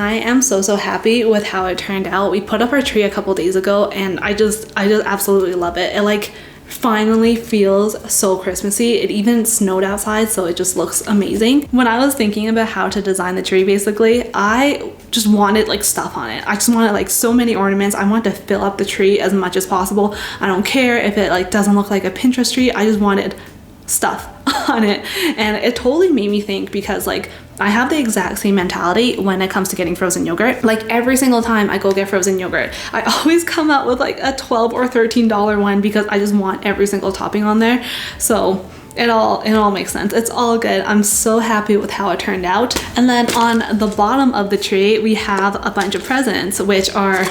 I am so happy with how it turned out. We put up our tree a couple days ago and I just absolutely love it. It like finally feels so Christmassy. It even snowed outside, so it just looks amazing. When I was thinking about how to design the tree, basically, I just wanted like stuff on it. I just wanted like so many ornaments. I wanted to fill up the tree as much as possible. I don't care if it like doesn't look like a Pinterest tree. I just wanted stuff on it. And it totally made me think, because like I have the exact same mentality when it comes to getting frozen yogurt. Like every single time I go get frozen yogurt, I always come out with like a $12 or $13 one because I just want every single topping on there. So it all makes sense. It's all good. I'm so happy with how it turned out. And then on the bottom of the tree, we have a bunch of presents, which are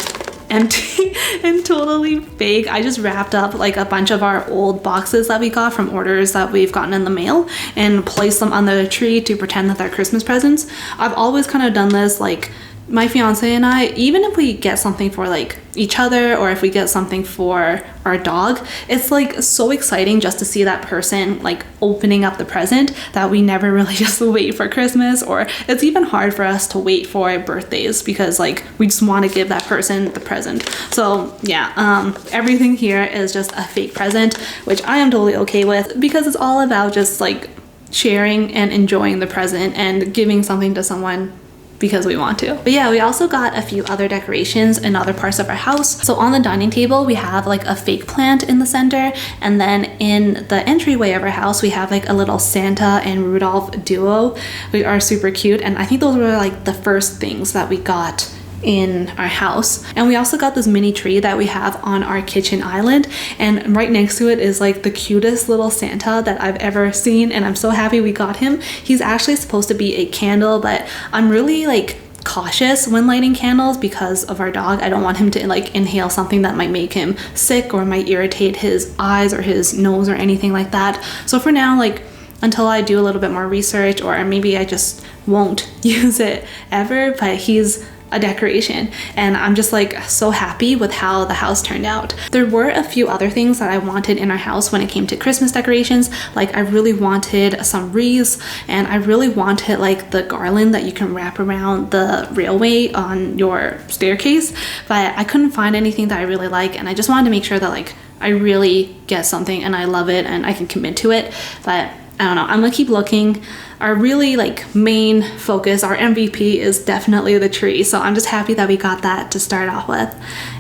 empty and totally fake. I just wrapped up like a bunch of our old boxes that we got from orders that we've gotten in the mail and placed them under the tree to pretend that they're Christmas presents. I've always kind of done this, like my fiance and I, even if we get something for like each other or if we get something for our dog, it's like so exciting just to see that person like opening up the present, that we never really just wait for Christmas, or it's even hard for us to wait for birthdays because like we just want to give that person the present. So yeah, everything here is just a fake present, which I am totally okay with, because it's all about just like sharing and enjoying the present and giving something to someone because we want to. But yeah, we also got a few other decorations in other parts of our house. So on the dining table, we have like a fake plant in the center, and then in the entryway of our house, we have like a little Santa and Rudolph duo. We are super cute, and I think those were like the first things that we got in our house. And we also got this mini tree that we have on our kitchen island, and right next to it is like the cutest little Santa that I've ever seen, and I'm so happy we got him. He's actually supposed to be a candle, but I'm really like cautious when lighting candles because of our dog. I don't want him to like inhale something that might make him sick or might irritate his eyes or his nose or anything like that. So for now, like until I do a little bit more research, or maybe I just won't use it ever, but he's a decoration, and I'm just like so happy with how the house turned out. There were a few other things that I wanted in our house when it came to Christmas decorations. Like I really wanted some wreaths, and I really wanted like the garland that you can wrap around the railway on your staircase, but I couldn't find anything that I really like, and I just wanted to make sure that like I really get something and I love it and I can commit to it. But I don't know, I'm gonna keep looking. Our really like main focus, our MVP, is definitely the tree. So I'm just happy that we got that to start off with.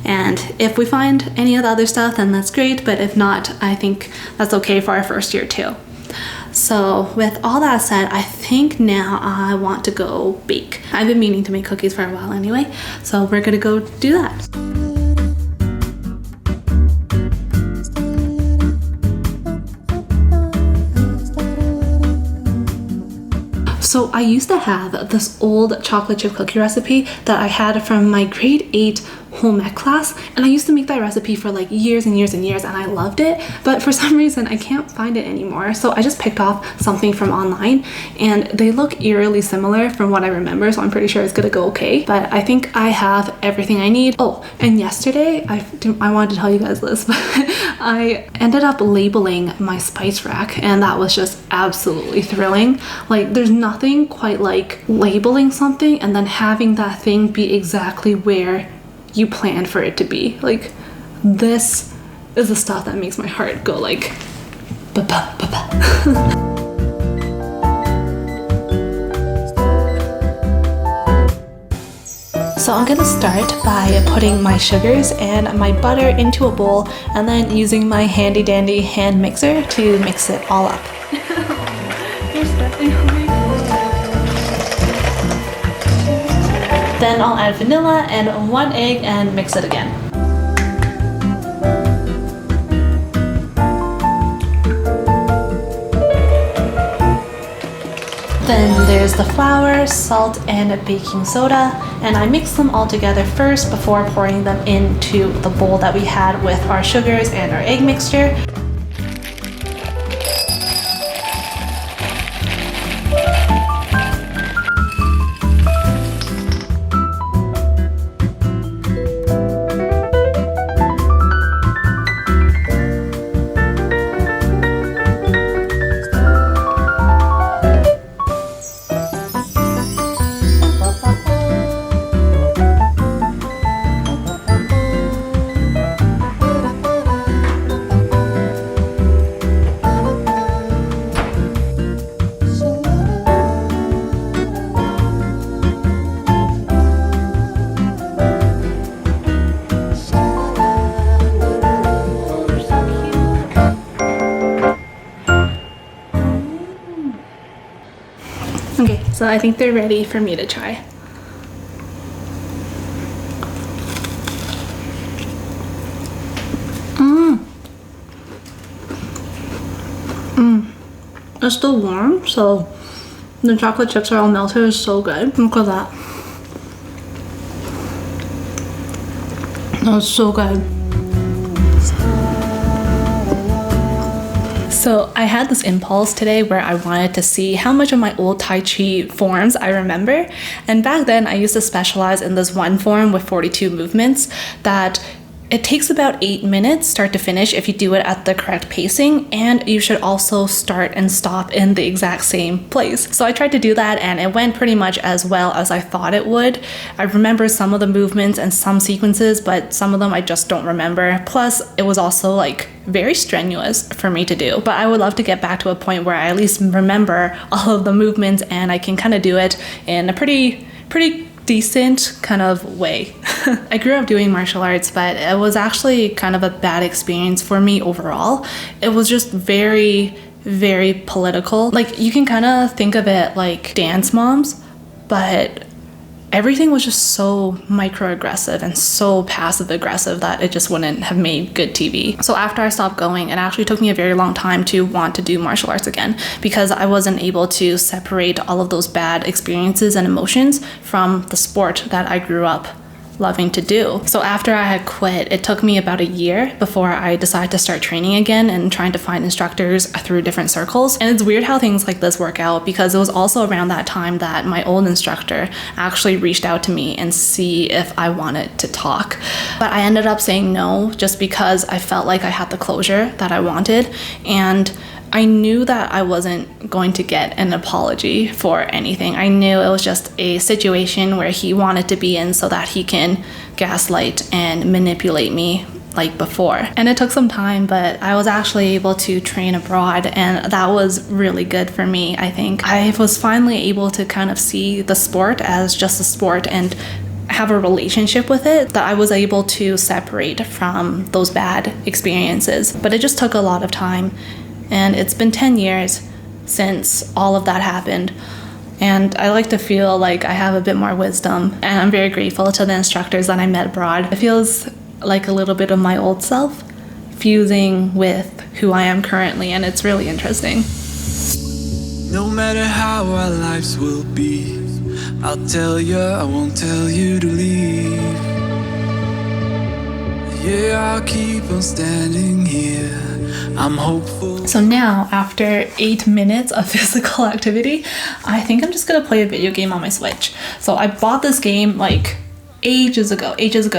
And if we find any of the other stuff, then that's great. But if not, I think that's okay for our first year too. So with all that said, I think now I want to go bake. I've been meaning to make cookies for a while anyway. So we're gonna go do that. So I used to have this old chocolate chip cookie recipe that I had from my grade 8 home ec class, and I used to make that recipe for like years and years and years, and I loved it, but for some reason I can't find it anymore. So I just picked off something from online, and they look eerily similar from what I remember, so I'm pretty sure it's gonna go okay. But I think I have everything I need. Oh, and yesterday I wanted to tell you guys this, but I ended up labeling my spice rack, and that was just absolutely thrilling. Like there's nothing quite like labeling something and then having that thing be exactly where you planned for it to be. Like this is the stuff that makes my heart go like ba-ba-ba-ba. So I'm gonna start by putting my sugars and my butter into a bowl, and then using my handy dandy hand mixer to mix it all up. Then I'll add vanilla and 1 egg and mix it again. Then there's the flour, salt, and baking soda, and I mix them all together first before pouring them into the bowl that we had with our sugars and our egg mixture. So I think they're ready for me to try. It's still warm, so the chocolate chips are all melted. It's so good. Look at that. That's so good. So I had this impulse today where I wanted to see how much of my old Tai Chi forms I remember. And back then I used to specialize in this one form with 42 movements that it takes about 8 minutes start to finish if you do it at the correct pacing, and you should also start and stop in the exact same place. So I tried to do that and it went pretty much as well as I thought it would. I remember some of the movements and some sequences, but some of them I just don't remember. Plus, it was also like very strenuous for me to do. But I would love to get back to a point where I at least remember all of the movements and I can kind of do it in a pretty decent kind of way. I grew up doing martial arts, but it was actually kind of a bad experience for me overall. It was just very, very political. Like, you can kind of think of it like Dance Moms, but everything was just so microaggressive and so passive aggressive that it just wouldn't have made good TV. So after I stopped going, it actually took me a very long time to want to do martial arts again, because I wasn't able to separate all of those bad experiences and emotions from the sport that I grew up loving to do. So after I had quit, it took me about a year before I decided to start training again and trying to find instructors through different circles. And it's weird how things like this work out, because it was also around that time that my old instructor actually reached out to me and see if I wanted to talk. But I ended up saying no, just because I felt like I had the closure that I wanted, and I knew that I wasn't going to get an apology for anything. I knew it was just a situation where he wanted to be in so that he can gaslight and manipulate me like before. And it took some time, but I was actually able to train abroad, and that was really good for me. I think I was finally able to kind of see the sport as just a sport and have a relationship with it that I was able to separate from those bad experiences. But it just took a lot of time. And it's been 10 years since all of that happened. And I like to feel like I have a bit more wisdom. And I'm very grateful to the instructors that I met abroad. It feels like a little bit of my old self fusing with who I am currently. And it's really interesting. No matter how our lives will be, I'll tell you, I won't tell you to leave. Yeah, I'll keep on standing here. I'm hopeful. So now, after 8 minutes of physical activity, I think I'm just gonna play a video game on my Switch. So I bought this game like ages ago.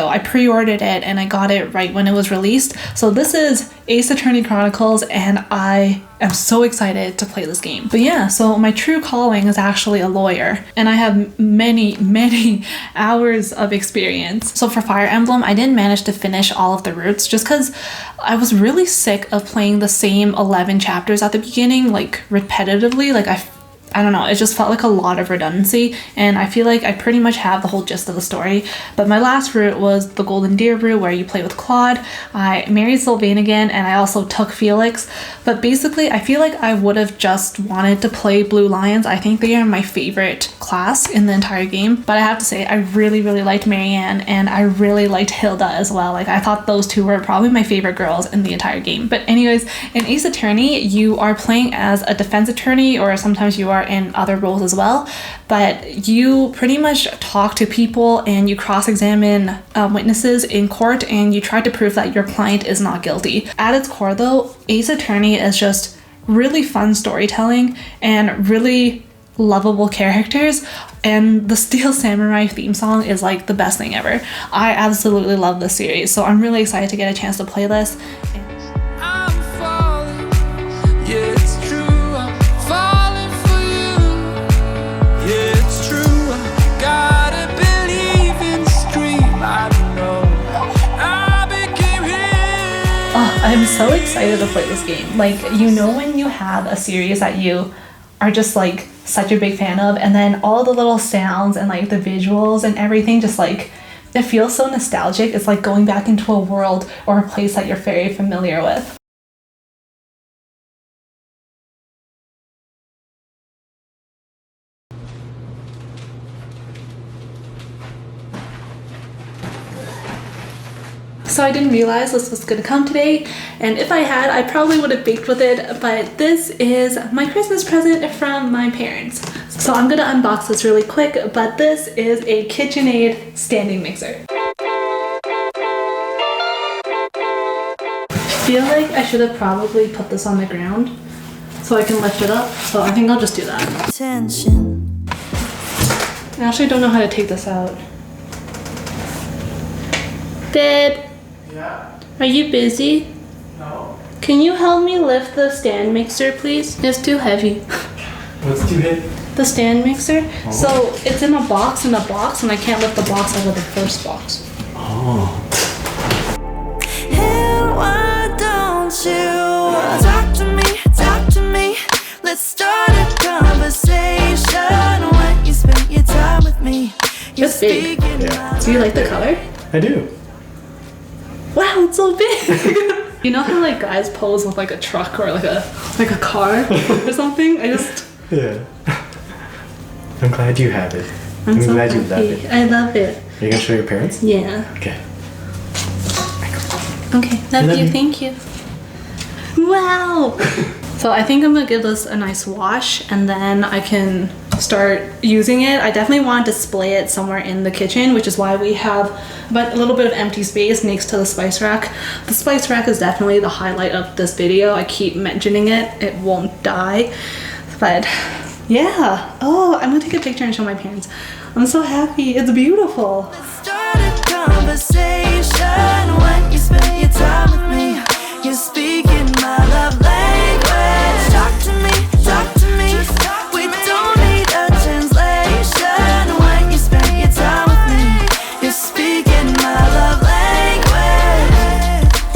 I pre-ordered it and I got it right when it was released. So this is Ace Attorney Chronicles, and I am so excited to play this game. But yeah, so my true calling is actually a lawyer, and I have many hours of experience. So for Fire Emblem, I didn't manage to finish all of the routes just because I was really sick of playing the same 11 chapters at the beginning, like repetitively. Like I don't know, it just felt like a lot of redundancy, and I feel like I pretty much have the whole gist of the story. But my last route was the Golden Deer route, where you play with Claude. I married Sylvain again, and I also took Felix. But basically, I feel like I would have just wanted to play Blue Lions. I think they are my favorite class in the entire game. But I have to say, I really liked Marianne, and I really liked Hilda as well. Like, I thought those two were probably my favorite girls in the entire game. But anyways, in Ace Attorney, you are playing as a defense attorney, or sometimes you are in other roles as well, but you pretty much talk to people and you cross-examine witnesses in court, and you try to prove that your client is not guilty. At its core though, Ace Attorney is just really fun storytelling and really lovable characters, and the Steel Samurai theme song is like the best thing ever. I absolutely love this series, so I'm really excited to get a chance to play this. I'm so excited to play this game. Like, you know when you have a series that you are just like such a big fan of, and then all the little sounds and like the visuals and everything just like, it feels so nostalgic. It's like going back into a world or a place that you're very familiar with. So I didn't realize this was gonna come today, and if I had, I probably would have baked with it, but this is my Christmas present from my parents. So I'm gonna unbox this really quick, but this is a KitchenAid standing mixer. I feel like I should have probably put this on the ground so I can lift it up, so I think I'll just do that. Attention. I actually don't know how to take this out. Babe? Yeah? Are you busy? No. Can you help me lift the stand mixer, please? It's too heavy. What's too heavy? The stand mixer. Oh. So it's in a box, and I can't lift the box out of the first box. Oh. And why don't you talk to me, let's start a conversation when you spend your time with me. It's big. Yeah. Do you like the color? I do. Wow, it's so big. You know how like guys pose with like a truck or like a car or something? Yeah. I'm glad you have it. I'm so glad you love happy. it. I love it. Are you gonna show your parents? Yeah. Okay. Okay, love you. Thank you. Wow. So I think I'm gonna give this a nice wash, and then I can start using it. I definitely want to display it somewhere in the kitchen, which is why we have a little bit of empty space next to the spice rack. The spice rack is definitely the highlight of this video. I keep mentioning it. It won't die. But yeah. Oh, I'm gonna take a picture and show my parents. I'm so happy. It's beautiful. Start a conversation when you spend your time with me. You're speaking my love language. Talk to me. We don't need a translation when you spend your time with me. You're speaking my love language.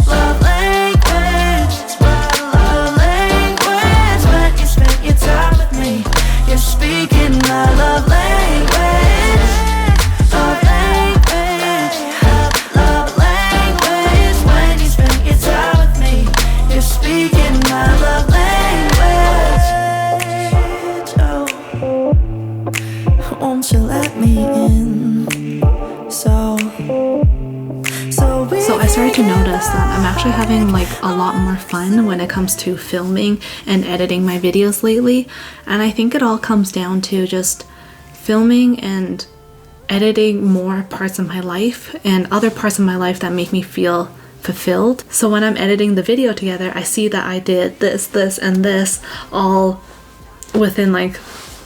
Love language. Love language when you spend your time with me. You're speaking my love language. Love language. Love language when you spend your time with me. You're speaking my love language. Oh, won't you let me in? So I started to notice that I'm actually having like a lot more fun when it comes to filming and editing my videos lately, and I think it all comes down to just filming and editing more parts of my life and other parts of my life that make me feel fulfilled. So when I'm editing the video together, I see that I did this, and this all within like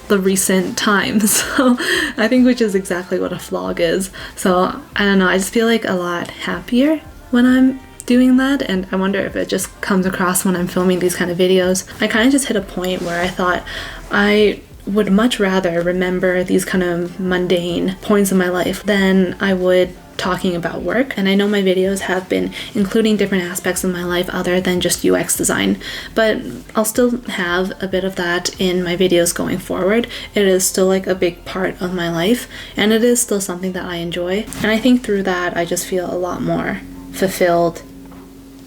the recent times. So I think which is exactly what a vlog is. So I don't know, I just feel like a lot happier when I'm doing that, and I wonder if it just comes across when I'm filming these kind of videos. I kind of just hit a point where I thought I would much rather remember these kind of mundane points in my life than I would talking about work. And I know my videos have been including different aspects of my life other than just UX design, but I'll still have a bit of that in my videos going forward. It is still like a big part of my life, and it is still something that I enjoy, and I think through that I just feel a lot more fulfilled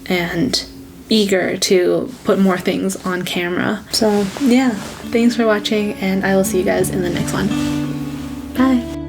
and eager to put more things on camera. So yeah, thanks for watching, and I will see you guys in the next one. Bye.